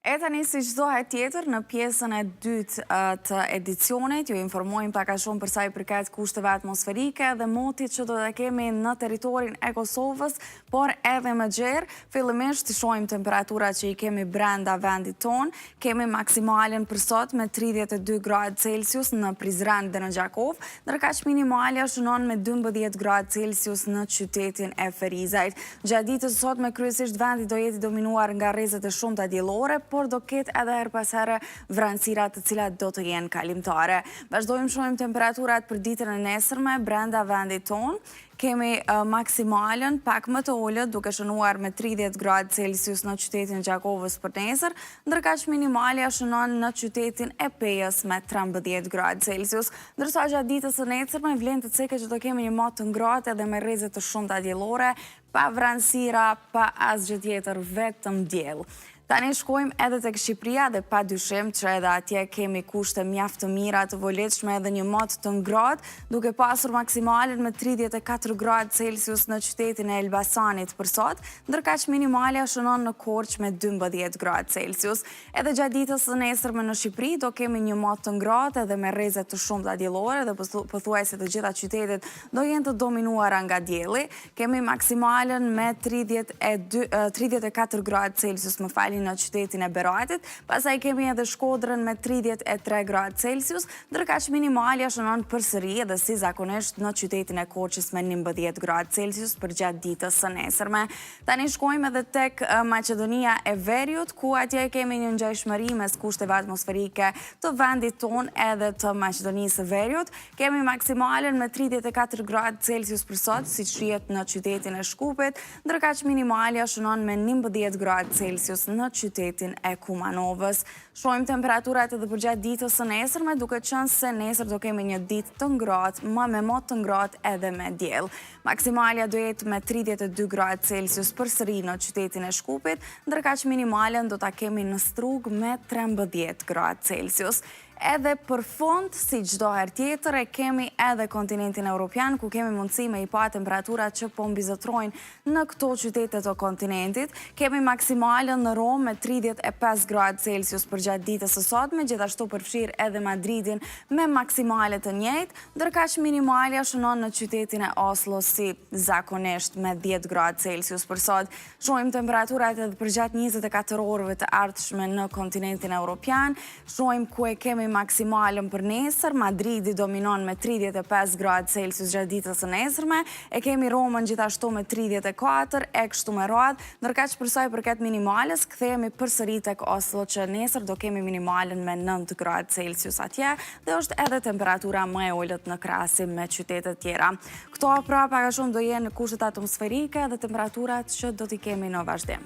E tani si çdo herë tjetër në pjesën e dytë të edicionit, ju informojmë pak a shumë për sa i përket kushteve atmosferike dhe motit që do të kemi në territorin e Kosovës, por edhe më gjerë. Fillimisht shohim temperaturat që i kemi brenda vendit ton. Kemi maksimalen për sot me 32 gradë Celsius në Prizren dhe në Gjakov, ndërkaq minimalja shënon me 12 gradë Celsius në qytetin e Ferizajt. Gjatë ditës sot me kryesisht vendi do jeti dominuar nga rrezet e shumta diellore, por do ketë edhe her pas here vranësira të cilat do të jenë kalimtare. Vazhdojmë shohim temperaturat për ditën e nesërme brenda vendit ton. Kemi maksimalen pak më të ulët, duke shënuar me 30 gradë Celsius në qytetin e Gjakovës për nesër, ndërkaq minimalja shënon në qytetin e Pejës me 13 gradë Celsius. Ndërsa gjatë ditës së nesërme vlen të cekë që do kemi një mot të ngrohtë edhe me rrezet të shumta diellore, pa vranësira, pa asgjë tjetër, vetëm diell. Tani shkojmë edhe tek Shqipëria dhe pa dyshim që edhe atje kemi kushte mjaft të mira të volitshme edhe një mot të ngrohtë, duke pasur maksimalen me 34 gradë Celsius në qytetin e Elbasanit për sot, ndërkaq minimalja shënon në Korçë me 12 gradë Celsius. Edhe gjatë ditës së nesërme në Shqipëri do kemi një mot të ngrohtë edhe me rrezet të shumta diellore dhe pothuajse të gjitha qytetet do jenë të dominuara nga dielli. Kemi maksimalen me 34 gradë Celsius, më falni, në qytetin e Beratit, pastaj kemi edhe Shkodrën me 33 gradë Celsius, ndërkaq minimalja shënon përsëri edhe si zakonisht në qytetin e Korçës me 11 gradë Celsius për gjatë ditës së nesërme. Tani shkojmë edhe tek Maqedonia e Veriut, ku atje kemi një ngjashmëri mes kushteve atmosferike të vendit ton edhe të Maqedonisë së Veriut. Kemi maksimalen me 34 gradë Celsius për sot, siç shihet në qytetin e Shkupit, ndërkaq minimalja shënon me 11 gradë Celsius në qytetin e Kumanovës. Shohim temperaturat edhe për gjatë ditës së nesërme, duke qenë se nesër do kemi një ditë të ngrohtë, me mot të ngrohtë edhe me diell. Maksimalja do jetë me 32 gradë Celsius përsëri në qytetin e Shkupit, ndërkaq minimalen do ta kemi në Strug me 13 gradë Celsius. Edhe për fund, si çdo herë tjetër, e kemi edhe kontinentin evropian, ku kemi mundësi me i pa temperaturat që po mbizotrojnë në këto qytete të kontinentit. Kemi maksimalen në Rom me 35 gradë Celsius për gjatë ditës së sotme, gjithashtu përfshir edhe Madridin me maksimale të njëjtë, ndërkaq minimalja shënon në qytetin e Oslo si zakonisht me 10 gradë Celsius për sot. Shohim temperaturat edhe për gjatë 24 orëve të ardhshme në kontinentin evropian. Shohim ku e kemi maksimalen për nesër, Madridi dominon me 35 gradë Celsius gjatë ditës së nesërme, e kemi Romën gjithashtu me 34, e kështu me radhë, ndërkaq për sa i përket minimales, kthehemi përsëri tek Oslo që nesër do kemi minimalen me 9 gradë Celsius atje, dhe është edhe temperatura më e ulët në krahasim me qytete tjera. Këto pra pak a shumë do jenë kushtet atmosferike dhe temperaturat që do t'i kemi në vazhdim.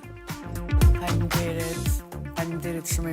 Faleminderit shumë.